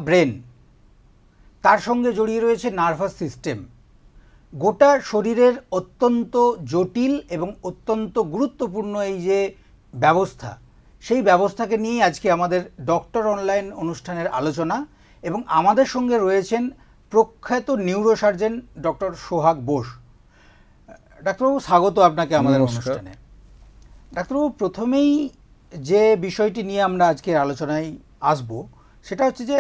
Brain, তার সঙ্গে জড়িয়ে রয়েছে নার্ভাস সিস্টেম। গোটা শরীরের অত্যন্ত জটিল এবং অত্যন্ত গুরুত্বপূর্ণ এই যে ব্যবস্থা, সেই ব্যবস্থাকে নিয়ে আজকে আমাদের ডক্টর অনলাইন অনুষ্ঠানের আলোচনা। এবং আমাদের সঙ্গে রয়েছেন প্রখ্যাত নিউরোসার্জন ডক্টর সোহাগ বোস। ডাক্তারবাবু, স্বাগত আপনাকে আমাদের অনুষ্ঠানে। ডাক্তারবাবু, প্রথমেই যে বিষয়টি নিয়ে আমরা আজকের আলোচনায় আসব সেটা হচ্ছে যে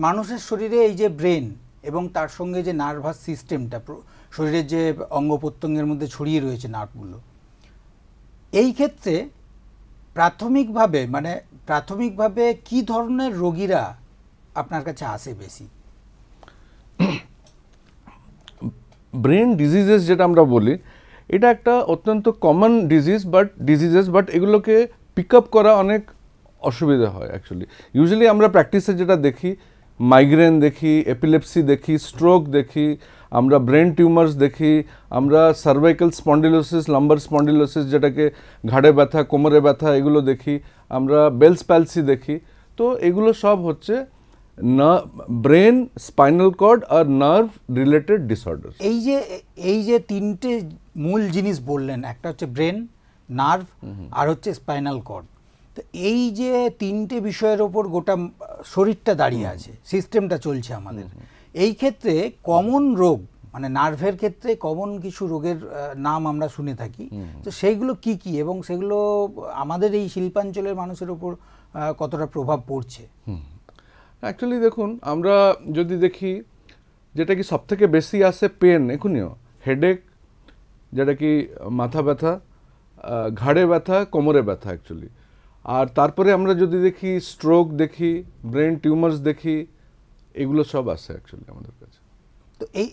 মানুষের শরীরে এই যে ব্রেন এবং তার সঙ্গে যে নার্ভাস সিস্টেমটা, শরীরের যে অঙ্গ প্রত্যঙ্গের মধ্যে ছড়িয়ে রয়েছে নার্ভগুলো, এই ক্ষেত্রে প্রাথমিকভাবে কি ধরনের রোগীরা আপনার কাছে আসে বেশি? ব্রেন ডিজিজেস যেটা আমরা বলি, এটা একটা অত্যন্ত কমন ডিজিজেস, বাট এগুলোকে পিক আপ করা অনেক অসুবিধা হয় অ্যাকচুয়ালি। ইউজুয়ালি আমরা প্র্যাকটিসে যেটা দেখি, মাইগ্রেন দেখি, এপিলেপসি দেখি, স্ট্রোক দেখি, আমরা ব্রেন টিউমার্স দেখি, আমরা সার্ভাইকাল স্পন্ডিলোসিস, লাম্বার স্পন্ডিলোসিস যেটাকে ঘাড়ে ব্যথা, কোমরে ব্যথা, এগুলো দেখি, আমরা বেলস প্যালসি দেখি। তো এগুলো সব হচ্ছে ব্রেন, স্পাইনাল কর্ড আর নার্ভ রিলেটেড ডিসঅর্ডার। এই যে তিনটে মূল জিনিস বললেন, একটা হচ্ছে ব্রেন, নার্ভ আর হচ্ছে স্পাইনাল কর্ড। তো এই যে তিনটে বিষয়ের ওপর গোটা শরীরটা দাঁড়িয়ে আছে, সিস্টেমটা চলছে আমাদের। এই ক্ষেত্রে কমন রোগ, মানে নার্ভের ক্ষেত্রে কমন কিছু রোগের নাম আমরা শুনে থাকি। তো সেইগুলো কি কি এবং সেগুলো আমাদের এই শিল্পাঞ্চলের মানুষের ওপর কতটা প্রভাব পড়ছে? অ্যাকচুয়ালি দেখুন, আমরা যদি দেখি যেটা কি সব থেকে বেশি আসে পেন, এখুনিও হেডেক, যেটা কি মাথা ব্যথা, ঘাড়ে ব্যথা, কোমরে ব্যথা অ্যাকচুয়ালি। আর তারপরে আমরা যদি দেখি স্ট্রোক দেখি, ব্রেন টিউমার্স দেখি, এগুলো সব আসে অ্যাকচুয়ালি আমাদের কাছে। তো এই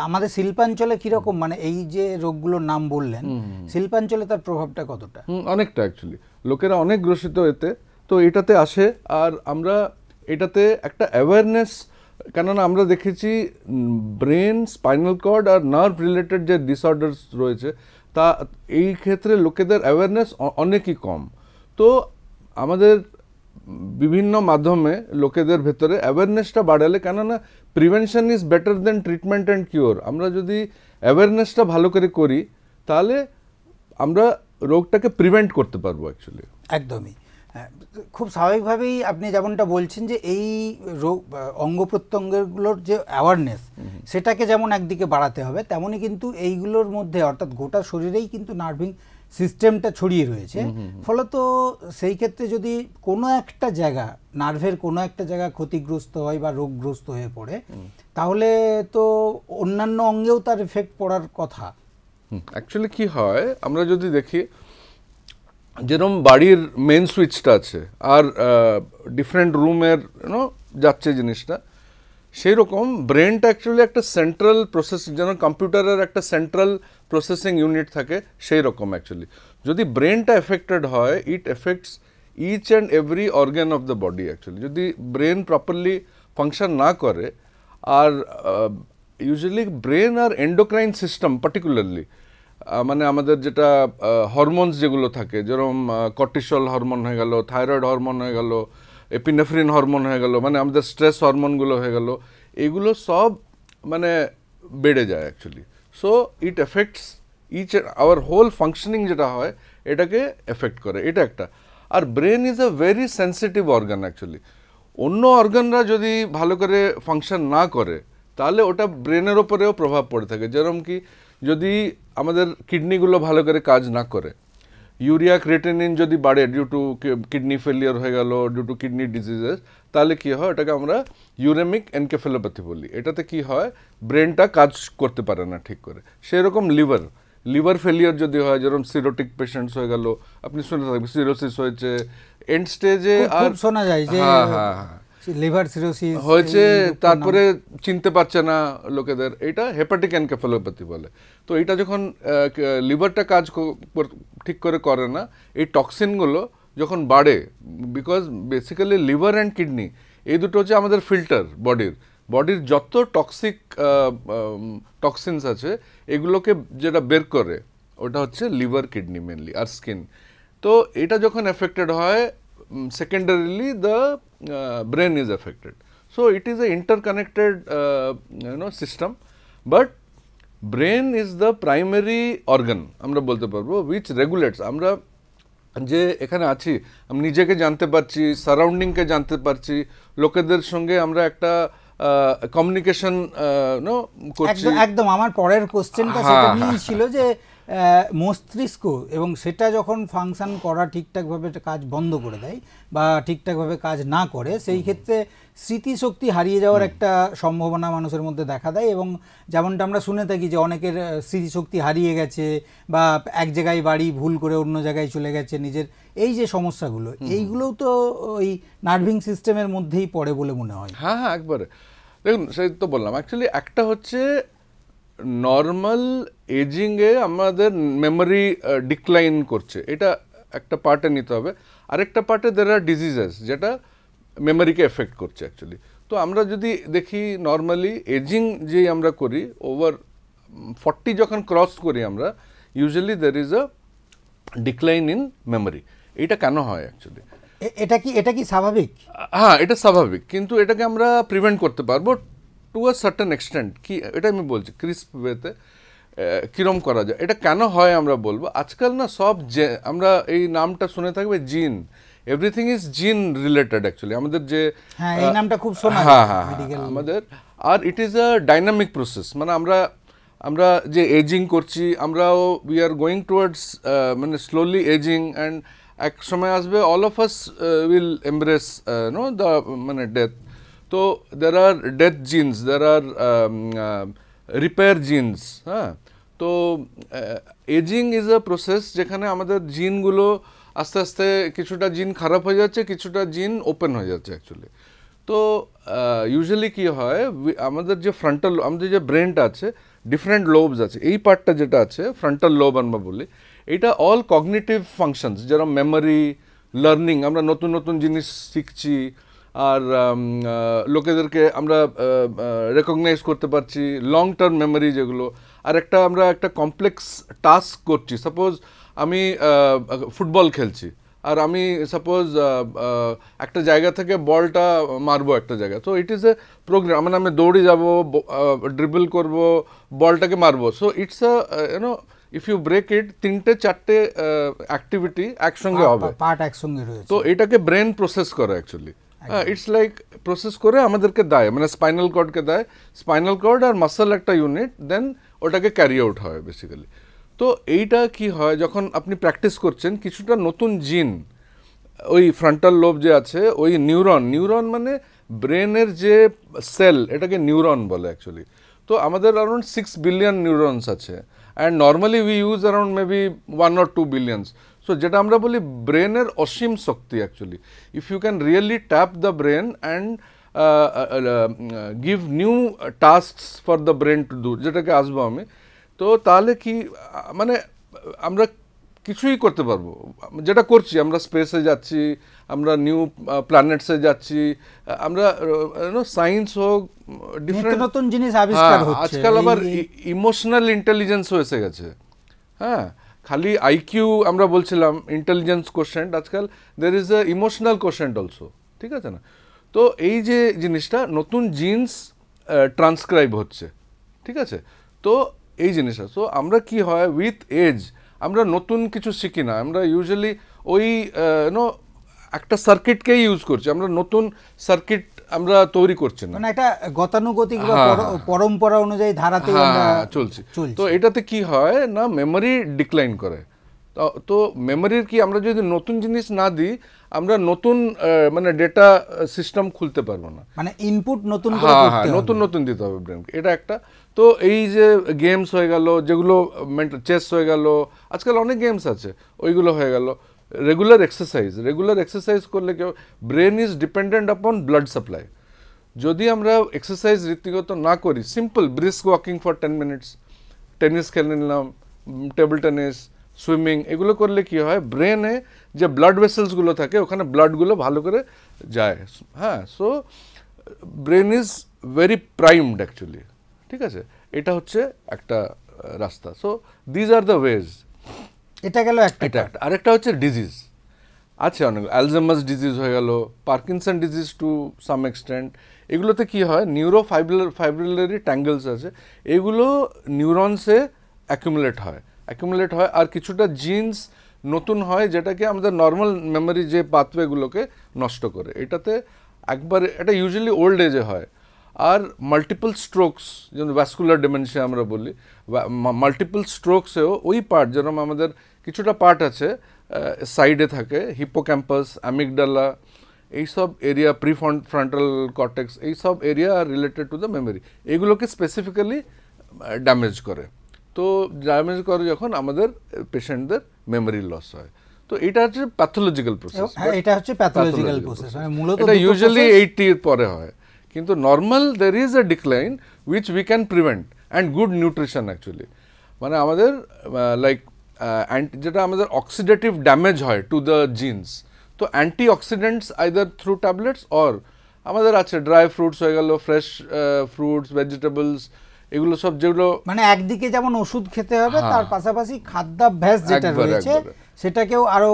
আমাদের শিল্পাঞ্চলে কীরকম, মানে এই যে রোগগুলোর নাম বললেন, শিল্পাঞ্চলে তার প্রভাবটা কতটা? অনেকটা অ্যাকচুয়ালি, লোকেরা অনেক গ্রসিত এতে, তো এটাতে আসে। আর আমরা এটাতে একটা অ্যাওয়ারনেস, কেননা আমরা দেখেছি ব্রেন, স্পাইনাল কর্ড আর নার্ভ রিলেটেড যে ডিসঅর্ডার্স রয়েছে, তা এই ক্ষেত্রে লোকেদের অ্যাওয়ারনেস অনেকই কম। তো আমাদের বিভিন্ন মাধ্যমে লোকেদের ভেতরে অ্যাওয়ারনেসটা বাড়ালে, কেননা prevention is better then treatment and cure. আমরা যদি অ্যাওয়ারনেসটা ভালো করে করি, তাহলে আমরা রোগটাকে প্রিভেন্ট করতে পারবো অ্যাকচুয়ালি। একদমই। খুব স্বাভাবিকভাবেই আপনি যেমনটা বলছেন যে এই রোগ অঙ্গ প্রত্যঙ্গগুলোর যে অ্যাওয়ারনেস, সেটাকে যেমন একদিকে বাড়াতে হবে, তেমনই কিন্তু এইগুলোর মধ্যে, অর্থাৎ গোটা শরীরেই কিন্তু নার্ভিং সিস্টেমটা ছড়িয়ে রয়েছে। ফলত সেই ক্ষেত্রে যদি কোনো একটা জায়গা, নার্ভের কোনো একটা জায়গা ক্ষতিগ্রস্ত হয় বা রোগগ্রস্ত হয়ে পড়ে, তাহলে তো অন্যান্য অঙ্গেও তার এফেক্ট পড়ার কথা। অ্যাকচুয়ালি কি হয়, আমরা যদি দেখি যেরকম বাড়ির মেন সুইচটা আছে আর ডিফারেন্ট রুমের যাচ্ছে জিনিসটা, সেই রকম ব্রেনটা অ্যাকচুয়ালি একটা সেন্ট্রাল প্রসেস, যেন কম্পিউটারের একটা সেন্ট্রাল প্রসেসিং ইউনিট থাকে, সেই রকম অ্যাকচুয়ালি। যদি ব্রেনটা এফেক্টেড হয়, it affects each and every organ of the body actually. যদি ব্রেন প্রপারলি ফাংশন না করে, আর ইউজুয়ালি ব্রেন আর এন্ডোক্রাইন সিস্টেম পার্টিকুলারলি, মানে আমাদের যেটা হরমোনস যেগুলো থাকে, যেরকম কর্টিসল হরমোন হয়ে গেল, থাইরয়েড হরমোন হয়ে গেল, এপিনেফ্রিন হরমোন হয়ে গেল, মানে আমাদের স্ট্রেস হরমোনগুলো হয়ে গেল, এগুলো সব মানে বেড়ে যায় actually. So it affects each our whole functioning, যেটা হয় এটাকে এফেক্ট করে, এটা একটা। আর brain is a very sensitive organ actually. অন্য অর্গানরা যদি ভালো করে ফাংশন না করে, তাহলে ওটা ব্রেনের ওপরেও প্রভাব পড়ে থাকে। যেরকম কি, যদি আমাদের কিডনিগুলো ভালো করে কাজ না করে, ইউরিয়া ক্রিয়েটিনিন যদি বাড়ে ডিউ টু কিডনি ফেলিয়ার হয়ে গেল, ডিউ টু কিডনি ডিজিজেস, তাহলে কি হয়, এটাকে আমরা ইউরেমিক এনকেফেলোপ্যাথি বলি। এটাতে কি হয়, ব্রেনটা কাজ করতে পারে না ঠিক করে। সেরকম লিভার ফেলিয়ার যদি হয়, যেরকম সিরোটিক পেশেন্টস হয়ে গেল, আপনি শুনে থাকবেন সিরোসিস হয়েছে এন্ড স্টেজে, আর শোনা যায় যে লিভার সিরোসিস হয়েছে, তারপরে চিনতে পারছে না লোকেদের, এটা হেপাটিক এনকেফেলোপ্যাথি বলে। তো এটা যখন লিভারটা কাজ ঠিক করে না, এই টক্সিনগুলো যখন বাড়ে, because basically liver and kidney এই দুটো হচ্ছে আমাদের ফিল্টার বডির যত টক্সিনস আছে, এগুলোকে যেটা বের করে ওটা হচ্ছে লিভার, কিডনি মেনলি, আর স্কিন। তো এটা যখন এফেক্টেড হয়, secondarily the brain is affected. So it is a interconnected system, but brain is the primary organ আমরা বলতে পারবো which regulates. আমরা যে এখানে আছি আমি নিজেকে জানতে পারছি, সারাউন্ডিংকে জানতে পারছি, লোকেদের সঙ্গে আমরা একটা কমিউনিকেশন করছি। একদম আমার পরের কোশ্চেনটা সেটা নিয়েই ছিল যে মস্তিষ্ক এবং সেটা যখন ফাংশন করা ঠিকঠাকভাবে কাজ বন্ধ করে দেয় বা ঠিকঠাকভাবে কাজ না করে, সেই ক্ষেত্রে স্মৃতিশক্তি হারিয়ে যাওয়ার একটা সম্ভাবনা মানুষের মধ্যে দেখা দেয়। এবং যেমনটা আমরা শুনে থাকি যে অনেকের স্মৃতিশক্তি হারিয়ে গেছে বা এক জায়গায় বাড়ি ভুল করে অন্য জায়গায় চলে গেছে নিজের, এই যে সমস্যাগুলো, এইগুলোও তো ওই নার্ভিং সিস্টেমের মধ্যেই পড়ে বলে মনে হয়। হ্যাঁ হ্যাঁ, একবারে। দেখুন, সেই তো বললাম, অ্যাকচুয়ালি একটা হচ্ছে নর্মাল এজিংয়ে আমাদের মেমোরি ডিক্লাইন করছে, এটা একটা পার্টে নিতে হবে। আরেকটা পার্টে দের আর ডিজিজেস যেটা মেমোরিকে এফেক্ট করছে অ্যাকচুয়ালি। তো আমরা যদি দেখি নর্মালি এজিং যেই আমরা করি ওভার 40 যখন ক্রস করি আমরা, usually there is a decline in memory. এটা কেন হয় অ্যাকচুয়ালি? এটা কি স্বাভাবিক? হ্যাঁ, এটা স্বাভাবিক, কিন্তু এটাকে আমরা প্রিভেন্ট করতে পারবো টু আ সার্টেন এক্সটেন্ট। কি এটা আমি বলছি ক্রিস্প ওয়েতে কীরকম করা যায়, এটা কেন হয় আমরা বলবো। আজকাল না সব আমরা এই নামটা শুনে থাকবে gene, everything is gene related actually আমাদের যে এই নামটা খুব শোনা হ্যাঁ হ্যাঁ আমাদের। আর it is a dynamic process, মানে আমরা যে এজিং করছি আমরাও উই আর গোয়িং টুয়ার্ডস মানে স্লোলি এজিং, অ্যান্ড এক সময় আসবে all of us will embrace the মানে ডেথ। তো there are death genes, there are repair genes. হ্যাঁ, তো এজিং ইজ আ প্রসেস যেখানে আমাদের জিনগুলো আস্তে আস্তে কিছুটা জিন খারাপ হয়ে যাচ্ছে, কিছুটা জিন ওপেন হয়ে যাচ্ছে অ্যাকচুয়ালি। তো ইউজুয়ালি কী হয়, আমাদের যে ফ্রন্টাল, আমাদের যে ব্রেনটা আছে, ডিফারেন্ট লোবস আছে। এই পার্টটা যেটা আছে ফ্রন্টাল লোব আমরা বলি, এটা অল কগনিটিভ ফাংশনস, যেরকম মেমোরি, লার্নিং, আমরা নতুন নতুন জিনিস শিখছি, আর লোকেদেরকে আমরা রেকগনাইজ করতে পারছি, লং টার্ম মেমোরি যেগুলো। আর আমরা একটা কমপ্লেক্স টাস্ক করছি, সাপোজ আমি ফুটবল খেলছি, আর আমি সাপোজ একটা জায়গা থেকে বলটা মারবো একটা জায়গা, তো ইট ইজ এ প্রোগ্রাম, মানে আমি দৌড়ে যাবো, ড্রিবল করব, বলটাকে মারবো। So it's a if you break it, 3-4 activity একসঙ্গে হবে, পার্ট একসঙ্গে রয়েছে। তো এটাকে ব্রেন প্রসেস করে অ্যাকচুয়ালি। ইটস লাইক প্রসেস করে আমাদেরকে দেয়, মানে স্পাইনাল কর্ডকে দেয়, স্পাইনাল কর্ড আর মাসল একটা ইউনিট, দেন ওটাকে ক্যারি আউট হয় বেসিক্যালি। তো এইটা কি হয়, যখন আপনি প্র্যাকটিস করছেন, কিছুটা নতুন জিন ওই ফ্রন্টাল লোব যে আছে, ওই নিউরন মানে ব্রেনের যে সেল, এটাকে নিউরন বলে অ্যাকচুয়ালি। তো আমাদের অ্যারাউন্ড 6 বিলিয়ন নিউরনস আছে, and normally we use around maybe 1 or 2 billions. So যেটা আমরা বলি ব্রেনের অসীম শক্তি actually. If you can really tap the brain and give new tasks for the brain to do, যেটাকে আসবো আমি, তো তাহলে কি মানে আমরা কিছুই করতে পারবো, যেটা করছি আমরা স্পেসে যাচ্ছি, আমরা নিউ প্ল্যানেটসে যাচ্ছি, আমরা সায়েন্স হোক, ডিফারেন্ট নতুন জিনিস আবিষ্কার হচ্ছে। আজকাল আবার ইমোশনাল ইন্টেলিজেন্সও এসে গেছে। হ্যাঁ, খালি আইকিউ আমরা বলছিলাম ইন্টেলিজেন্স কোশ্চেন্ট, আজকাল there is a emotional quotient also, ঠিক আছে না? তো এই যে জিনিসটা নতুন জিন্স ট্রান্সক্রাইব হচ্ছে, ঠিক আছে? তো এই জিনিসটা, সো আমরা কি হয় উইথ এজ আমরা নতুন কিছু শিখি না, আমরা ইউজুয়ালি ওই একটা সার্কিটকেই ইউজ করছি, আমরা নতুন সার্কিট আমরা তৈরি করছি না, মানে একটা গতানুগতিক বা পরম্পরা অনুযায়ী ধারাতে আমরা চলছি। তো এটাতে কি হয় না, মেমোরি ডিক্লাইন করে। তো মেমোরির কি, আমরা যদি নতুন জিনিস না দিই, আমরা নতুন মানে ডেটা সিস্টেম খুলতে পারবো না, মানে ইনপুট নতুন নতুন দিতে হবে ব্রেনকে, এটা একটা। তো এই যে গেমস হয়ে গেল, যেগুলো চেস হয়ে গেল, আজকাল অনেক গেমস আছে, ওইগুলো হয়ে গেল। রেগুলার এক্সারসাইজ করলে কেউ, ব্রেন ইজ ডিপেন্ডেন্ট আপন ব্লাড সাপ্লাই। যদি আমরা এক্সারসাইজ রীতিগত না করি, simple brisk walking for 10 minutes, tennis খেলে নিলাম, টেবিল টেনিস, সুইমিং, এগুলো করলে কি হয়, ব্রেনে যে ব্লাড ভেসেলসগুলো থাকে ওখানে ব্লাডগুলো ভালো করে যায়। হ্যাঁ, so brain is very primed actually, ঠিক আছে? এটা হচ্ছে একটা রাস্তা। So these are the ways. এটা গেল এটা একটা। আরেকটা হচ্ছে ডিজিজ আছে অনেক, অ্যালজাইমার্স ডিজিজ হয়ে গেল, Parkinson disease to some extent, এগুলোতে কি হয়, ফাইব্রিলারি ট্যাঙ্গেলস আছে, এগুলো নিউরনসে অ্যাকুমুলেট হয় আর কিছুটা জিনস নতুন হয় যেটাকে আমাদের নর্মাল মেমোরি যে পাথওয়েগুলোকে নষ্ট করে। এটাতে একবার এটা ইউজুয়ালি ওল্ড এজে হয়। আর মাল্টিপল স্ট্রোকস, যেমন ভ্যাসকুলার ডিমেনশিয়া আমরা বলি, মাল্টিপল স্ট্রোকসেও ওই পার্ট, যেরকম আমাদের কিছুটা পার্ট আছে সাইডে থাকে, হিপোক্যাম্পাস, অ্যামিগডালা, এইসব এরিয়া, প্রিফ্রন্টাল কর্টেক্স, এইসব এরিয়া আর রিলেটেড টু দ্য মেমোরি, এগুলোকে স্পেসিফিক্যালি ড্যামেজ করে। তো ড্যামেজ করে যখন আমাদের পেশেন্টদের মেমোরি লস হয়। তো এটা হচ্ছে প্যাথোলজিক্যাল প্রসেস। এটা হচ্ছে প্যাথোলজিক্যাল প্রসেস, মানে মূলত এটা ইউজুয়ালি 80 এর পরে হয়, কিন্তু normal there is A decline which we can prevent and good nutrition actually. মানে আমাদের লাইক যেটা আমাদের অক্সিডেটিভ ড্যামেজ হয় টু দ্য জিনস, তো anti oxidants either through tablets or আমাদের আছে ড্রাই ফ্রুটস হয়ে গেল, ফ্রেশ ফ্রুটস, ভেজিটেবলস, এগুলো সব, যেগুলো মানে একদিকে যেমন ওষুধ খেতে হবে, তার পাশাপাশি খাদ্যাভ্যাস যেটা রয়েছে সেটাকেও আরো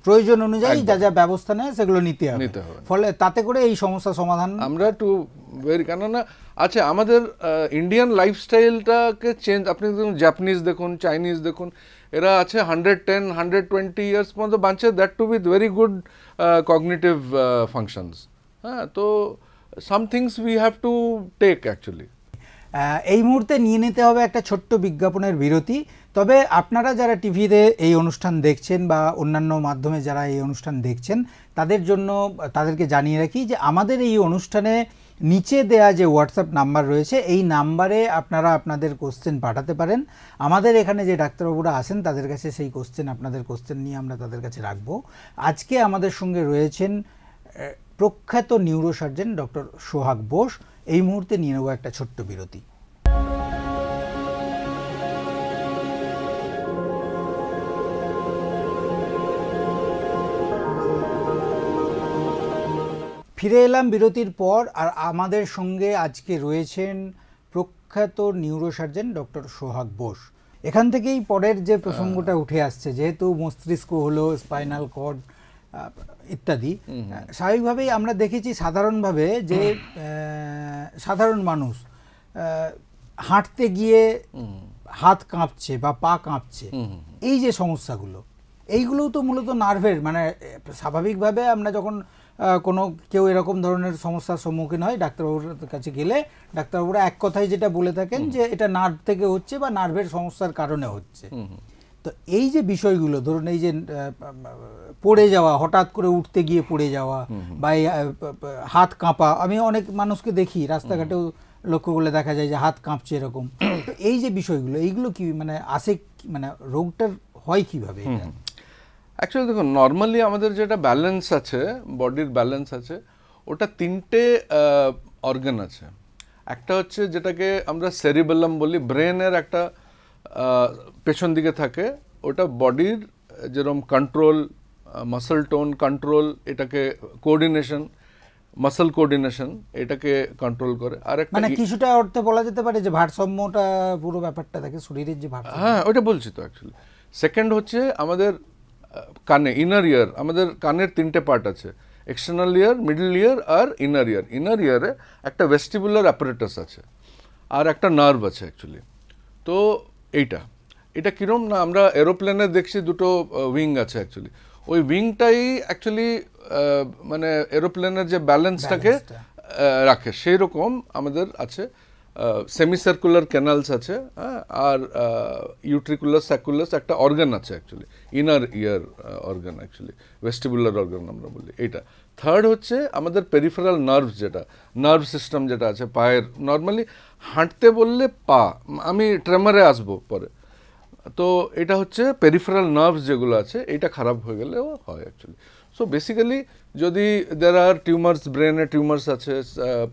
প্রয়োজন অনুযায়ী যা যা ব্যবস্থা নেয় সেগুলো নিতে হবে, ফলে তাতে করে এই সমস্যার সমাধান আমরা একটু কেননা আছে আমাদের ইন্ডিয়ান লাইফস্টাইলটাকে চেঞ্জ। আপনি দেখুন জাপানিজ দেখুন, চাইনিজ দেখুন, এরা আছে 110, 120 ইয়ার্স পর্যন্ত বাঁচে, that too with very good cognitive functions. হ্যাঁ, তো some things we have to take actually. এই মুহূর্তে নিয়ে নিতে হবে একটা ছোট্ট বিজ্ঞাপনের বিরতি। তবে আপনারা যারা টিভিতে এই অনুষ্ঠান দেখছেন বা অন্যান্য মাধ্যমে যারা এই অনুষ্ঠান দেখছেন, তাদের জন্য তাদেরকে জানিয়ে রাখি যে আমাদের এই অনুষ্ঠানে নিচে দেয়া যে হোয়াটসঅ্যাপ নাম্বার রয়েছে, এই নাম্বারে আপনারা আপনাদের কোশ্চেন পাঠাতে পারেন। আমাদের এখানে যে ডাক্তারবাবুরা আসেন তাদের কাছে সেই কোশ্চেন, আপনাদের কোশ্চেন নিয়ে আমরা তাদের কাছে রাখবো। আজকে আমাদের সঙ্গে রয়েছেন প্রখ্যাত নিউরোসার্জন ডক্টর সোহাগ বোস। এই মুহূর্তে নিয়ে নেব একটা ছোট্ট বিরতি। ফিরে এলাম বিরতির পর, আর আমাদের সঙ্গে আজকে রয়েছেন প্রখ্যাত নিউরোসার্জন ডক্টর সোহাগ বোস। এখান থেকেই পরের যে প্রসঙ্গটা উঠে আসছে, যেহেতু মস্তিষ্ক হলো, স্পাইনাল কর্ড ইত্যাদি, স্বাভাবিকভাবেই আমরা দেখেছি সাধারণভাবে যে সাধারণ মানুষ হাঁটতে গিয়ে হাত কাঁপছে বা পা কাঁপছে, এই যে সমস্যাগুলো, এইগুলোও তো মূলত নার্ভের, মানে স্বাভাবিকভাবে আমরা যখন কেউ এরকম ধরনের সমস্যার সম্মুখীন হয়, ডাক্তারবাবুর কাছে গেলে ডাক্তারবাবুরা এক কথাই যেটা বলে থাকেন যে এটা নার্ভ থেকে হচ্ছে বা নার্ভের সমস্যার কারণে হচ্ছে। তো এই যে বিষয়গুলো, ধরুন এই যে পড়ে যাওয়া, হঠাৎ করে উঠতে গিয়ে পড়ে যাওয়া বা হাত কাঁপা, আমি অনেক মানুষকে দেখি রাস্তাঘাটেও লক্ষ্য করলে দেখা যায় যে হাত কাঁপছে এরকম। তো এই যে বিষয়গুলো, এইগুলো কি মানে আসে, মানে রোগটার হয় কিভাবে? অ্যাকচুয়ালি দেখুন, নর্মালি আমাদের যেটা ব্যালেন্স আছে, বডির ব্যালেন্স আছে, ওটা তিনটে অর্গান আছে। একটা হচ্ছে যেটাকে আমরা সেরিবেলাম বলি, ব্রেনের একটা পেছন দিকে থাকে, ওটা বডির যেরকম কন্ট্রোল, মাসল টোন কন্ট্রোল, এটাকে কোঅর্ডিনেশন, মাসল কোঅর্ডিনেশন, এটাকে কন্ট্রোল করে। আর একটা মানে কিছুটা অর্থে বলা যেতে পারে যে ভারসাম্যটা, পুরো ব্যাপারটা থাকে শরীরের যে ভারসাম্য। হ্যাঁ, ওটা বলছি তো অ্যাকচুয়ালি। সেকেন্ড হচ্ছে আমাদের কানে, ইনার ইয়ার। আমাদের কানের তিনটে পার্ট আছে, এক্সটার্নাল ইয়ার, মিডল ইয়ার আর ইনার ইয়ার। ইনার ইয়ারে একটা ভেস্টিবুলার অ্যাপারেটাস আছে আর একটা নার্ভ আছে অ্যাকচুয়ালি। তো এটা কিরম না, আমরা এরোপ্লেনে দেখছি দুটো উইং আছে অ্যাকচুয়ালি, ওই উইংটাই অ্যাকচুয়ালি মানে এরোপ্লেনের যে ব্যালেন্সটাকে রাখে, সেই রকম আমাদের আছে। সেমিসার্কুলার ক্যানালস আছে, আর ইউট্রিকুলাস স্যাকুলাস একটা অর্গান আছে অ্যাকচুয়ালি, ইনার ইয়ার অর্গান অ্যাকচুয়ালি, ভেস্টিবুলার অর্গান আমরা বলি এটা। থার্ড হচ্ছে আমাদের পেরিফেরাল নার্ভস, যেটা নার্ভ সিস্টেম যেটা আছে পায়ের। নর্মালি হাঁটতে বললে পা, আমি ট্রেমারে আসবো পরে। তো এটা হচ্ছে পেরিফেরাল নার্ভস যেগুলো আছে, এটা খারাপ হয়ে গেলেও হয় অ্যাকচুয়ালি। সো বেসিক্যালি যদি দের আর টিউমার্স, ব্রেনে টিউমার্স আছে,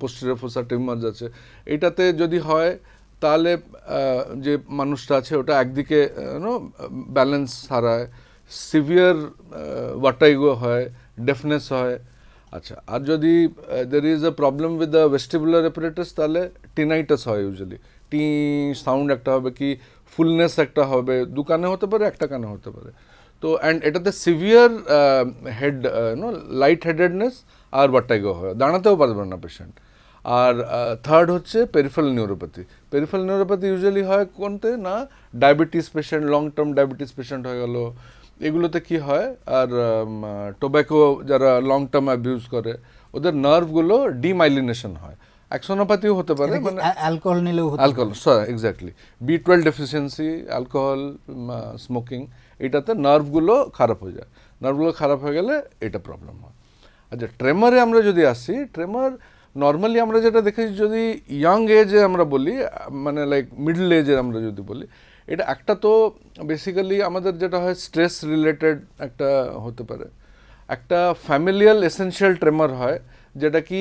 পোস্টেরিয়র ফোসা টিউমার্স আছে, এটাতে যদি হয় তাহলে যে মানুষটা আছে ওটা একদিকে ব্যালেন্স হারায়, সিভিয়ার ভার্টিগো হয়, ডেফনেস হয়। আচ্ছা, আর যদি there is a problem with the vestibular apparatus, তাহলে টিনাইটাস হয় ইউজুয়ালি। সাউন্ড একটা হবে, কি ফুলনেস একটা হবে, দু কানে হতে পারে, একটা কানে হতে পারে। তো অ্যান্ড এটাতে সিভিয়ার হেড লাইট হেডেডনেস আর ভার্টিগো হয়, দাঁড়াতেও পারবে না পেশেন্ট। আর থার্ড হচ্ছে peripheral neuropathy. Peripheral neuropathy usually হয় কোনতে না, diabetes patient, long term diabetes patient হয়ে গেল, এগুলোতে কি হয়। আর টোব্যাকো যারা লং টার্ম অ্যাবিউজ করে ওদের নার্ভগুলো ডিমাইলিনেশন হয়। অ্যাক্সোনোপ্যাথিও হতে পারে, মানে অ্যালকোহল নিলেও হতে alcohol, exactly, B12 deficiency, alcohol, smoking, এটাতে নার্ভগুলো খারাপ হয়ে যায়। নার্ভগুলো খারাপ হয়ে গেলে এটা প্রবলেম হয়। আচ্ছা, ট্রেমারে আমরা যদি আসি, ট্রেমার নর্মালি আমরা যেটা দেখেছি, যদি ইয়াং এজে আমরা বলি, মানে লাইক মিডল এজে আমরা যদি বলি, এটা একটা তো বেসিক্যালি আমাদের যেটা হয় স্ট্রেস রিলেটেড একটা হতে পারে, একটা ফ্যামিলিয়াল এসেনশিয়াল ট্রেমার হয় যেটা কি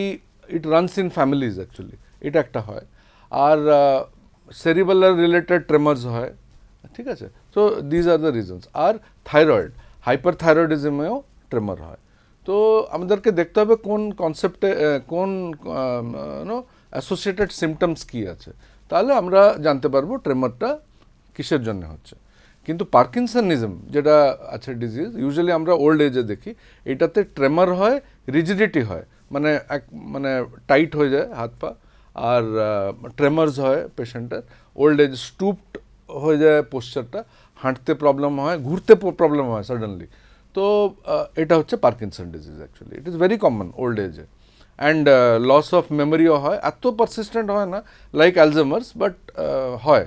ইট রানস ইন ফ্যামিলিজ অ্যাকচুয়ালি, এটা একটা হয়। আর সেরিবেলার রিলেটেড ট্রেমার্স হয়, ঠিক আছে। তো দিজ আর দ্য রিজনস। আর থাইরয়েড, হাইপার থাইরয়েডিজমেও ট্রেমার হয়। তো আমাদেরকে দেখতে হবে কোন কনসেপ্টে, কোন অ্যাসোসিয়েটেড সিমটমস কী আছে, তাহলে আমরা জানতে পারবো ট্রেমারটা কিসের জন্য হচ্ছে। কিন্তু পার্কিনসনিজম যেটা আছে ডিজিজ, ইউজুয়ালি আমরা ওল্ড এজে দেখি, এটাতে ট্রেমার হয়, রিজিডিটি হয়, মানে মানে টাইট হয়ে যায় হাত পা, আর ট্রেমার্স হয় পেশেন্টের, ওল্ড এজ স্টুপড হয়ে যায় পোশ্চারটা, হাঁটতে প্রবলেম হয়, ঘুরতে প্রবলেম হয় সাডেনলি। তো এটা হচ্ছে Parkinson disease actually. It is very common old এজে। অ্যান্ড লস অফ মেমোরিও হয়, এত পারসিস্টেন্ট হয় না লাইক অ্যালজাইমার্স, বাট হয়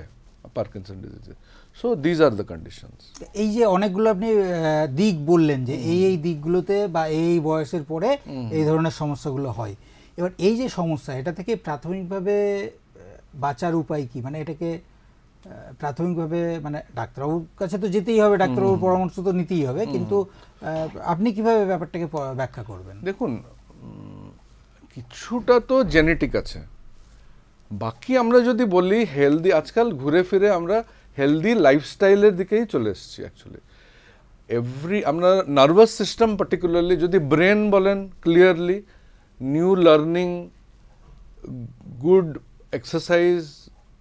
পার্কিনসন ডিজিজে। So these are the conditions. এই যে অনেকগুলো আপনি দিক বললেন যে এই দিকগুলোতে বা এই বয়সের পরে এই ধরনের সমস্যাগুলো হয়। এবার এই যে সমস্যা, এটা থেকে প্রাথমিকভাবে বাঁচার উপায় কি? মানে এটাকে প্রাথমিকভাবে, মানে ডাক্তারবাবুর কাছে তো যেতেই হবে, ডাক্তারবাবুর পরামর্শ তো নিতেই হবে, কিন্তু আপনি কিভাবে ব্যাপারটাকে ব্যাখ্যা করবেন? দেখুন, কিছুটা তো জেনেটিক আছে, বাকি আমরা যদি বলি হেলদি, আজকাল ঘুরে ফিরে আমরা হেলদি লাইফস্টাইলের দিকেই চলে এসেছি অ্যাকচুয়ালি। আমরা নার্ভাস সিস্টেম পার্টিকুলারলি যদি ব্রেন বলেন, clearly new learning, good exercise,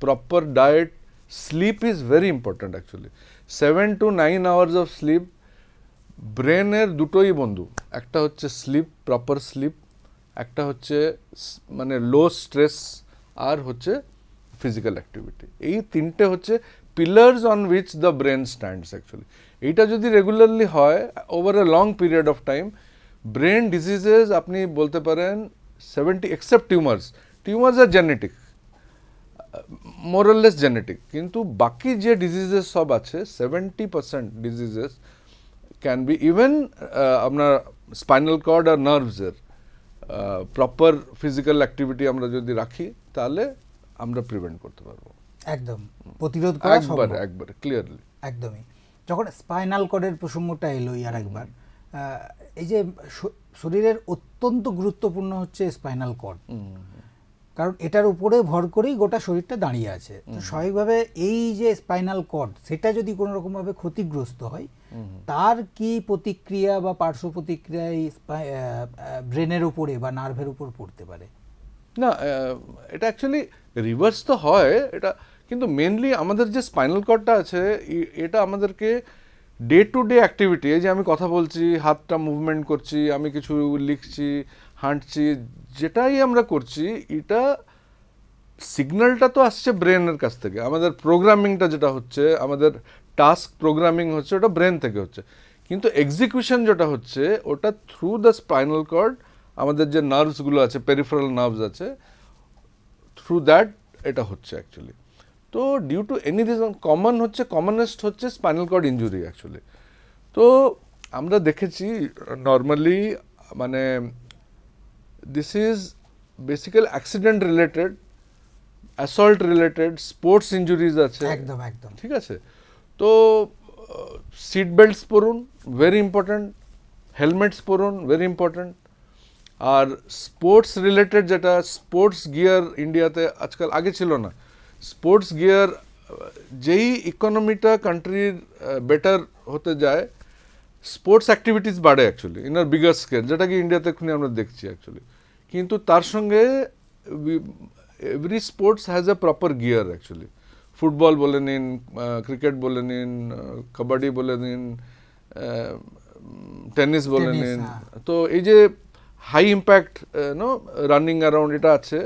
proper diet, sleep is very important actually. 7 to 9 hours of sleep ব্রেনের দুটোই বন্ধু। একটা হচ্ছে স্লিপ, প্রপার স্লিপ, একটা হচ্ছে মানে লো স্ট্রেস, আর হচ্ছে ফিজিক্যাল অ্যাক্টিভিটি। এই তিনটে হচ্ছে pillars on which the brain stands actually. এইটা যদি রেগুলারলি হয় over a long period of time, brain diseases আপনি বলতে পারেন 70, এক্সেপ্ট টিউমার্স আর জেনেটিক, মোরাললেস জেনেটিক, কিন্তু বাকি যে ডিজিজেস সব আছে 70% ডিজিজেস ক্যান বি ইভেন আপনার স্পাইনাল কর্ড আর নার্ভসের প্রপার ফিজিক্যাল অ্যাক্টিভিটি আমরা যদি রাখি, তাহলে আমরা প্রিভেন্ট করতে পারবো। একদম প্রতিরোধ করা সম্ভব। একবারে ক্লিয়ারলি। একদমই। যখন স্পাইনাল কর্ডের প্রসঙ্গটা এলো আর একবার, এই যে শরীরের অত্যন্ত গুরুত্বপূর্ণ হচ্ছে স্পাইনাল কর্ড, কারণ এটার উপরে ভর করেই গোটা শরীরটা দাঁড়িয়ে আছে। তো স্বাভাবিকভাবে এই যে স্পাইনাল কর্ড, সেটা যদি কোনো রকমভাবে ক্ষতিগ্রস্ত হয়, তার কি প্রতিক্রিয়া বা পার্শ্ব প্রতিক্রিয়া এই ব্রেনের উপরে বা নার্ভের উপর পড়তে পারে? না, এটা অ্যাকচুয়ালি রিভার্স তো হয় এটা, কিন্তু মেনলি আমাদের যে স্পাইনাল কর্ডটা আছে, এটা আমাদেরকে ডে টু ডে অ্যাক্টিভিটি, এই যে আমি কথা বলছি, হাতটা মুভমেন্ট করছি, আমি কিছু লিখছি, হাঁটছি, যেটাই আমরা করছি, এটা সিগন্যালটা তো আসছে ব্রেনের কাছ থেকে। আমাদের প্রোগ্রামিংটা যেটা হচ্ছে, আমাদের টাস্ক প্রোগ্রামিং হচ্ছে, ওটা ব্রেন থেকে হচ্ছে, কিন্তু এক্সিকিউশন যেটা হচ্ছে ওটা থ্রু দ্য স্পাইনাল কর্ড, আমাদের যে নার্ভসগুলো আছে, পেরিফেরাল নার্ভস আছে, থ্রু দ্যাট এটা হচ্ছে অ্যাকচুয়ালি। তো due to any reason, commonest হচ্ছে স্পাইনাল কর্ড ইনজুরি অ্যাকচুয়ালি। তো আমরা দেখেছি নর্মালি, মানে this is basically accident related, assault related, sports injuries আছে, একদম একদম, ঠিক আছে। তো সিট বেল্টস পরুন, ভেরি ইম্পর্ট্যান্ট, হেলমেটস পরুন, ভেরি ইম্পর্ট্যান্ট। আর স্পোর্টস রিলেটেড যেটা, স্পোর্টস গিয়ার ইন্ডিয়াতে আজকাল, আগে ছিল না, স্পোর্টস গিয়ার, যেই ইকোনমিটা কান্ট্রির বেটার হতে যায়, স্পোর্টস অ্যাক্টিভিটিস বাড়ে actually in a bigger scale, যেটা কি ইন্ডিয়াতে এখনই আমরা দেখছি অ্যাকচুয়ালি। কিন্তু তার সঙ্গে every sports has a proper gear actually. Football বলে নিন, ক্রিকেট বলে নিন, কাবাডি বলে নিন, টেনিস বলে টেনিস, নিন, হ্যাঁ। তো এই যে হাই ইম্প্যাক্ট রানিং অ্যারাউন্ড এটা আছে,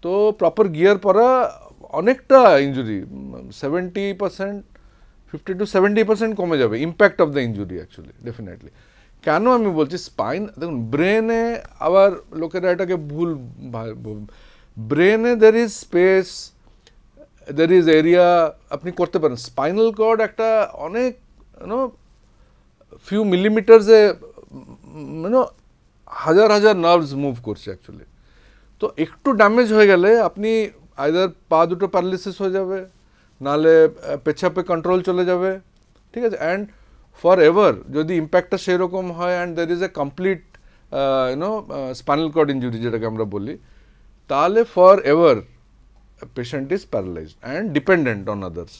তো প্রপার গিয়ার পরা অনেকটা ইঞ্জুরি 70%, 50-70% কমে যাবে impact of the injury actually, definitely. কেন আমি বলছি স্পাইন, দেখুন ব্রেনে আবার লোকেরা এটাকে ভুল, ব্রেনে there is space, there is area, আপনি করতে পারেন। স্পাইনাল কর্ড একটা অনেক ফিউ মিলিমিটার্সে হাজার হাজার নার্ভস মুভ করছে অ্যাকচুয়ালি। তো একটু ড্যামেজ হয়ে গেলে আপনি আইদার পা দুটো প্যারালিসিস হয়ে যাবে, নাহলে পেছাপে কন্ট্রোল চলে যাবে, ঠিক আছে। অ্যান্ড ফর এভার যদি ইম্প্যাক্টটা সেরকম হয় and there is a complete spinal cord injury যেটাকে আমরা বলি, তাহলে forever patient is paralysed and dependent on others,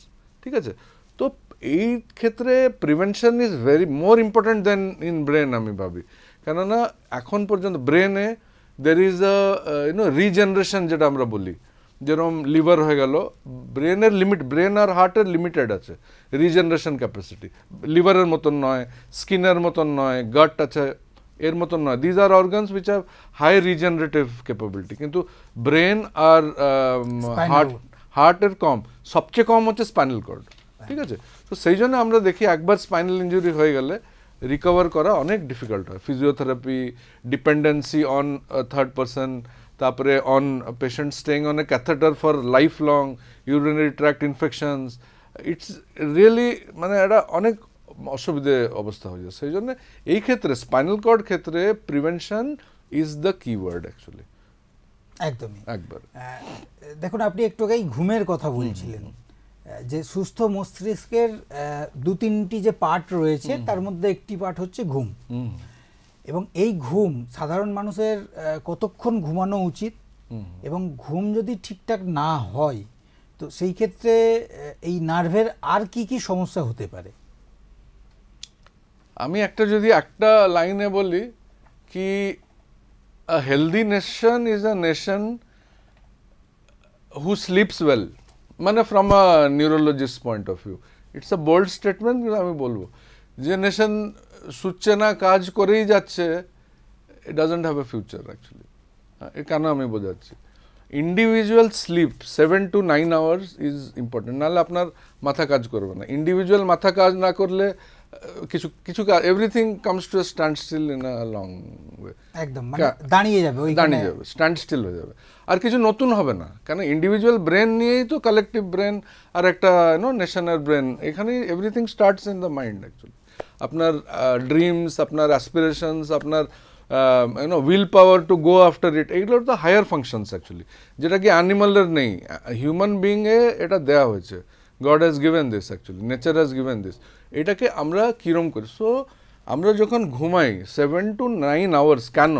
ঠিক আছে। তো এই ক্ষেত্রে prevention is very more important than in brain আমি ভাবি, কেননা এখন পর্যন্ত ব্রেনে দের ইজ আ রিজেনারেশন যেটা আমরা বলি, যেরকম লিভার হয়ে গেল, ব্রেনের লিমিট, ব্রেন আর হার্টের লিমিটেড আছে রিজেনারেশন ক্যাপাসিটি, লিভারের মতন নয়, স্কিনের মতন নয়, গাট আছে এর মতন নয়, these are organs which have high regenerative capability. কিন্তু ব্রেন আর হার্টের কম, সবচেয়ে কম হচ্ছে স্পাইনাল কর্ড, ঠিক আছে। তো সেই জন্য আমরা দেখি একবার স্পাইনাল ইঞ্জুরি হয়ে গেলে রিকভার করা অনেক ডিফিকাল্ট হয়। Physiotherapy, dependency on third person, তারপরে on patient staying on a catheter for life long, urinary tract infections, it's really মানে একটা অনেক অসুবিধে অবস্থা হয়ে যায়। সেই জন্য এই ক্ষেত্রে স্পাইনাল কর্ড ক্ষেত্রে prevention is the keyword actually. একদমই। একবার দেখুন, আপনি একটু আগেই ঘুমের কথা বলছিলেন, যে সুস্থ মস্তিষ্কের 2-3টি যে পার্ট রয়েছে তার মধ্যে একটি পার্ট হচ্ছে ঘুম। এবং এই ঘুম সাধারণ মানুষের কতক্ষণ ঘুমানো উচিত, এবং ঘুম যদি ঠিকঠাক না হয় তো সেই ক্ষেত্রে এই নার্ভের আর কি কি সমস্যা হতে পারে? আমি যদি একটা লাইনে বলি কি, a healthy nation is a nation who sleeps well, মানে from a neurologist point of view, it's a bold statement, কিন্তু আমি বলবো যে নেশন শুচ্ছে না, কাজ করেই যাচ্ছে, it doesn't have a future actually. কেন আমি বোঝাচ্ছি, individual sleep 7 to 9 hours is important, নাহলে আপনার মাথা কাজ করবে না। ইন্ডিভিজুয়াল মাথা কাজ না করলে কিছু everything comes to stand still in a long way, একদম মানে দাঁড়িয়ে যাবে, স্ট্যান্ড স্টিল হয়ে যাবে, আর কিছু নতুন হবে না। কেন ইন্ডিভিজুয়াল ব্রেন নিয়েই তো কালেকটিভ ব্রেন আর একটা নেশনের ব্রেন, এখানে everything starts in the mind actually. আপনার ড্রিমস, আপনার অ্যাসপিরেশনস, আপনার will power to go after it, এইগুলোর তো হায়ার ফাংশনস অ্যাকচুয়ালি, যেটা কি অ্যানিমালের নেই, হিউম্যান বিইংয়ে এটা দেওয়া হয়েছে। God has given this actually, nature has given this. এটাকে আমরা কীরম করি? সো আমরা যখন ঘুমাই 7 to 9 hours, কেন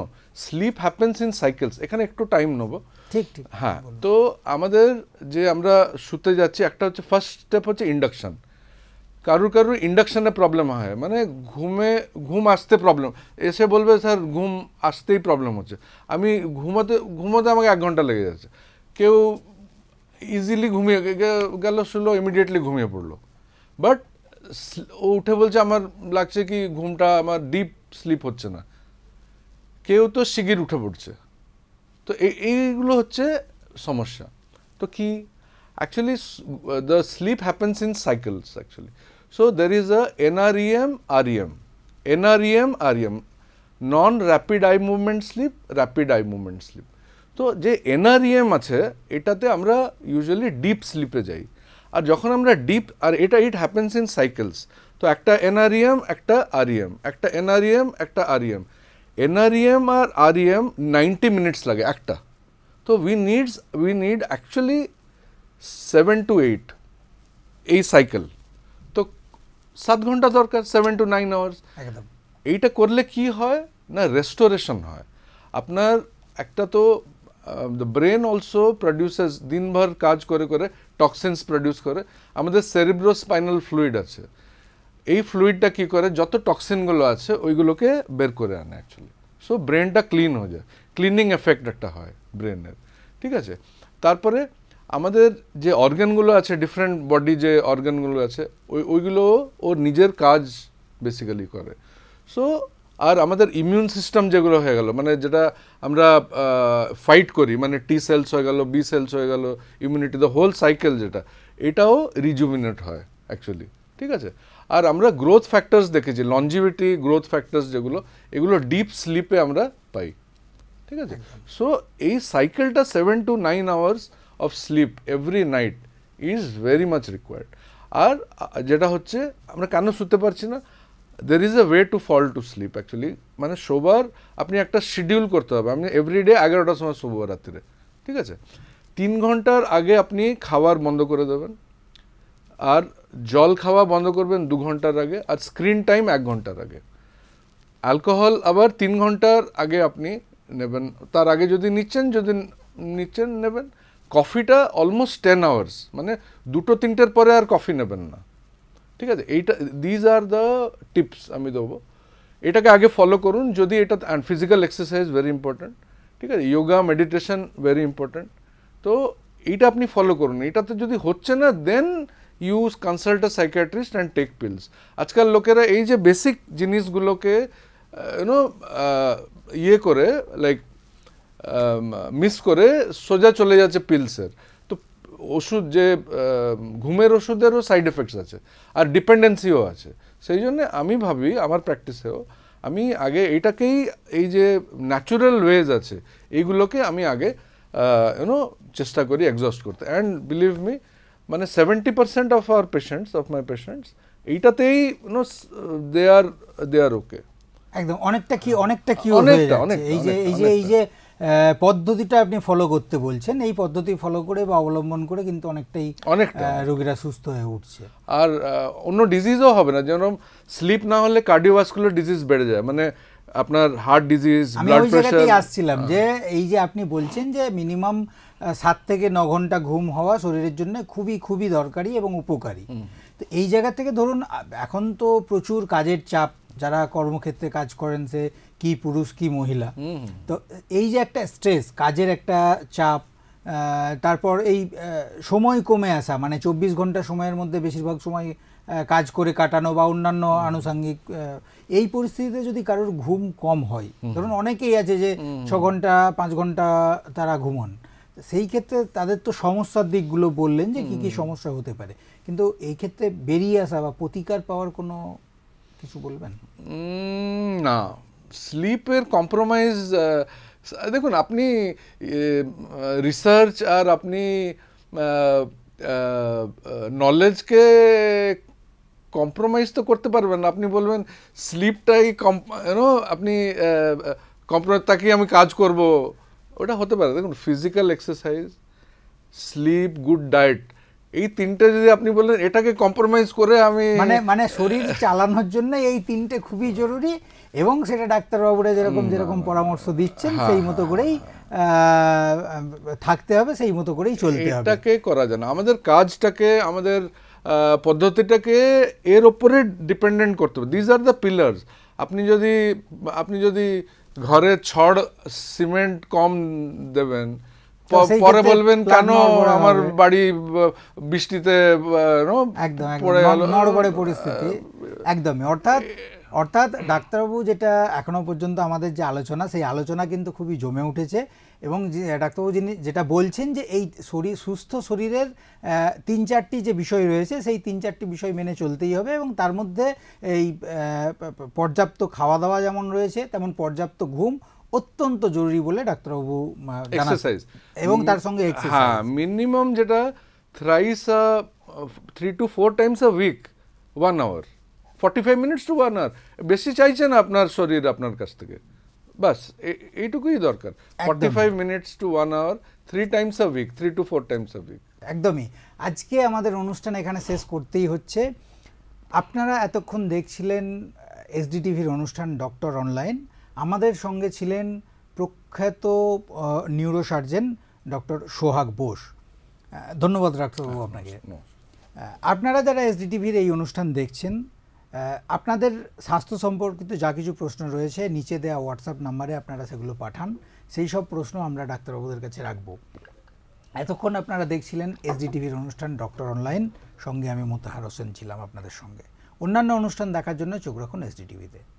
স্লিপ হ্যাপেন্স ইন সাইকেলস, এখানে একটু টাইম নেবো। ঠিক ঠিক, হ্যাঁ, তো আমাদের যে আমরা শুতে যাচ্ছি, একটা হচ্ছে ফার্স্ট স্টেপ হচ্ছে ইন্ডাকশন। কারুর ইন্ডাকশনে প্রবলেম হয়, মানে ঘুম আসতে প্রবলেম, এসে বলবে স্যার ঘুম আসতেই প্রবলেম হচ্ছে, আমি ঘুমোতে আমাকে 1 ঘন্টা লেগে যাচ্ছে। কেউ ইজিলি ঘুমিয়ে গেল, শুলো, ইমিডিয়েটলি ঘুমিয়ে পড়লো, বাট ও উঠে বলছে আমার লাগছে কি ঘুমটা আমার ডিপ স্লিপ হচ্ছে না। কেউ তো শিগগির উঠে পড়ছে। তো এইগুলো হচ্ছে সমস্যা। তো কি actually the sleep happens in cycles actually. So there is a NREM, REM, non rapid eye movement sleep, rapid eye movement sleep. তো যে NREM আছে এটাতে আমরা ইউজুয়ালি ডিপ স্লিপে যাই, আর যখন আমরা ডিপ, আর ইট হ্যাপেন্স ইন সাইকেলস। তো একটা NREM, একটা REM, একটা NREM, একটা REM, NREM আর REM 90 মিনিটস লাগে একটা। তো we need actually 7 to 8 এই সাইকেল, তো 7 ঘন্টা দরকার, 7 to 9 hours। একদম। এইটা করলে কি হয় না, রেস্টোরেশন হয় আপনার। একটা তো দ্য ব্রেন অলসো প্রডিউসেস, দিনভর কাজ করে করে টক্সিনস প্রডিউস করে। আমাদের সেরিব্রোস্পাইনাল ফ্লুইড আছে, এই ফ্লুইডটা কি করে, যত টক্সিনগুলো আছে ওইগুলোকে বের করে আনে অ্যাকচুয়ালি। সো ব্রেনটা ক্লিন হয়ে যায়, ক্লিনিং এফেক্ট একটা হয় ব্রেনের, ঠিক আছে। তারপরে আমাদের যে অর্গানগুলো আছে, ডিফারেন্ট বডি যে অর্গানগুলো আছে, ওইগুলো ওর নিজের কাজ বেসিক্যালি করে। সো আর আমাদের ইমিউন সিস্টেম যেগুলো হয়ে গেল, মানে যেটা আমরা ফাইট করি, মানে টি সেলস হয়ে গেল, বি সেলস হয়ে গেল, ইমিউনিটি, দ্য হোল সাইকেল যেটা, এটাও রিজুমিনেট হয় অ্যাকচুয়ালি, ঠিক আছে। আর আমরা গ্রোথ ফ্যাক্টরস দেখেছি, লঞ্জিভিটি গ্রোথ ফ্যাক্টরস যেগুলো, এগুলো ডিপ স্লিপে আমরা পাই, ঠিক আছে। সো এই সাইকেলটা 7 to 9 hours of sleep every night is very much required. আর যেটা হচ্ছে আমরা কেন শুতে পারছি না, there is a way to fall to sleep actually. মানে শোবার আপনি একটা শিডিউল করতে হবে, আপনি এভরিডে 11টার সময় শোবো রাত্রে, ঠিক আছে। 3 ঘন্টার আগে আপনি খাবার বন্ধ করে দেবেন, আর জল খাওয়া বন্ধ করবেন 2 ঘন্টার আগে, আর স্ক্রিন টাইম 1 ঘন্টার আগে। অ্যালকোহল আবার 3 ঘন্টার আগে আপনি নেবেন, তার আগে যদি নিচ্ছেন নেবেন। কফিটা অলমোস্ট 10 আওয়ার্স, মানে 2-3টের পরে আর কফি নেবেন না, ঠিক আছে। এইটা দিজ আর দ্য টিপস আমি দেবো, এটাকে আগে ফলো করুন। যদি এটা, and physical exercise very important, ঠিক আছে, যোগা মেডিটেশন ভেরি ইম্পর্ট্যান্ট। তো এইটা আপনি ফলো করুন। এটাতে যদি হচ্ছে না, then use consult a psychiatrist and take pills. আজকাল লোকেরা এই যে বেসিক জিনিসগুলোকে ইয়ে করে, লাইক মিস করে সোজা চলে যাচ্ছে পিলসের। তো ওষুধ, যে ঘুমের ওষুধেরও সাইড এফেক্টস আছে, আর ডিপেন্ডেন্সিও আছে। সেই জন্য আমি ভাবি আমার প্র্যাকটিসেও আমি আগে এইটাকেই, এই যে ন্যাচুরাল ওয়েজ আছে এইগুলোকে আমি আগে চেষ্টা করি এক্সস্ট করতে। অ্যান্ড বিলিভ মি, মানে 70% of our patients, of my patients, এইটাতেই দে আর ওকে। একদম অনেকটা কি হয়ে যাচ্ছে। এই যে পদ্ধতিটা আপনি ফলো করতে বলছেন, এই পদ্ধতি ফলো করে বা অবলম্বন করে কিন্তু অনেকটাই রোগীরা সুস্থ হয়ে উঠছে। আর অন্য ডিজিজও হবে না, যেমন স্লিপ না হলে কার্ডিওভাস্কুলার ডিজিজ বেড়ে যায়, মানে আপনার হার্ট ডিজিজ, ব্লাড প্রেশার। আমি আসছিলাম যে এই যে আপনি বলছেন যে মিনিমাম 7 থেকে 9 ঘন্টা ঘুম হওয়া শরীরের জন্য খুবই খুবই দরকারি এবং উপকারী। তো এই জায়গা থেকে ধরুন, এখন তো প্রচুর কাজের চাপ, যারা কর্মক্ষেত্রে কাজ করেন, সে কি পুরুষ কি মহিলা, তো এই যে একটা স্ট্রেস, কাজের একটা চাপ, তারপর এই সময় কমে আসা, মানে 24 ঘন্টা সময়ের মধ্যে বেশিরভাগ সময় কাজ করে কাটানো বা অন্যান্য আনুষঙ্গিক, এই পরিস্থিতিতে যদি কারোর ঘুম কম হয়, ধরুন অনেকেই আছে যে 6 ঘন্টা 5 ঘন্টা তারা ঘুমন, সেই ক্ষেত্রে তাদের তো সমস্যার দিকগুলো বললেন যে কি কি সমস্যা হতে পারে, কিন্তু এই ক্ষেত্রে বেরিয়ে আসা বা প্রতিকার পাওয়ার কোনো কিছু বলবেন? না, স্লিপের কম্প্রোমাইজ, দেখুন আপনি রিসার্চ আর আপনি নলেজকে কম্প্রোমাইজ তো করতে পারবেন না। আপনি বলবেন স্লিপটাই আপনি কম্প্রোমাইজ, তাকে আমি কাজ করব, ওটা হতে পারে। দেখুন, physical exercise, sleep, good diet, এই তিনটে যদি আপনি বলেন এটাকে কম্প্রোমাইজ করে আমি, মানে শরীর চালানোর জন্য এই তিনটে খুবই জরুরি, এবং সেটা ডাক্তারবাবুরা যেরকম পরামর্শ দিচ্ছেন সেই মতো করেই থাকতে হবে, সেই মতো করেই চলতে হবে। এটাকে করা যায় না। আমাদের কাজটাকে, আমাদের পদ্ধতিটাকে এর ওপরে ডিপেন্ডেন্ট করতে হবে। These are the pillars. আপনি যদি ঘরে ছড় সিমেন্ট কম দেবেন, পরে বলবেন কেন আমার বাড়ি বৃষ্টিতে পড়ে গেল, নড়বড়ে পরিস্থিতি। একদমই। অর্থাৎ ডাক্তারবাবু যেটা এখনো পর্যন্ত আমাদের যে আলোচনা, সেই আলোচনা কিন্তু খুবই জমে উঠেছে, এবং ডাক্তারবাবু যেটা বলছেন যে এই সুস্থ শরীরের 3-4টি যে বিষয় রয়েছে, সেই 3-4টি বিষয় মেনে চলতেই হবে, এবং তার মধ্যে এই পর্যাপ্ত খাওয়া দাওয়া যেমন রয়েছে, তেমন পর্যাপ্ত ঘুম অত্যন্ত জরুরি বলে ডাক্তারবাবু এক্সারসাইজ, এবং তার সঙ্গে এক্সারসাইজ, হ্যাঁ, মিনিমাম যেটা thrice 3 to 4 times a week 1 hour, 45 minutes to 1 hour, বেশি চাইছে না আপনার শরীর আপনার কাছ থেকে, বাস এইটুকুই দরকার। 45 minutes to 1 hour 3 times a week, 3 to 4 times a week। একদমই। আজকে আমাদের অনুষ্ঠান এখানে শেষ করতেই হচ্ছে। আপনারা এতক্ষণ দেখছিলেন এসডিটিভির অনুষ্ঠান ডক্টর অনলাইন। আমাদের সঙ্গে ছিলেন প্রখ্যাত নিউরোসার্জন ডক্টর সোহাগ বোস। ধন্যবাদ ডাক্তারবাবু আপনাকে। আপনারা যারা এসডিটিভির এই অনুষ্ঠান দেখছেন, আপনাদের স্বাস্থ্য সম্পর্কিত যা কিছু প্রশ্ন রয়েছে নিচে দেওয়া হোয়াটসঅ্যাপ নাম্বারে আপনারা সেগুলো পাঠান, সেই সব প্রশ্ন আমরা ডাক্তারবাবুদের কাছে রাখবো। এতক্ষণ আপনারা দেখছিলেন এসডিটিভির অনুষ্ঠান ডক্টর অনলাইন, সঙ্গে আমি মোতাহার হোসেন ছিলাম আপনাদের সঙ্গে। অন্যান্য অনুষ্ঠান দেখার জন্য চোখ রাখুন SDTV-তে।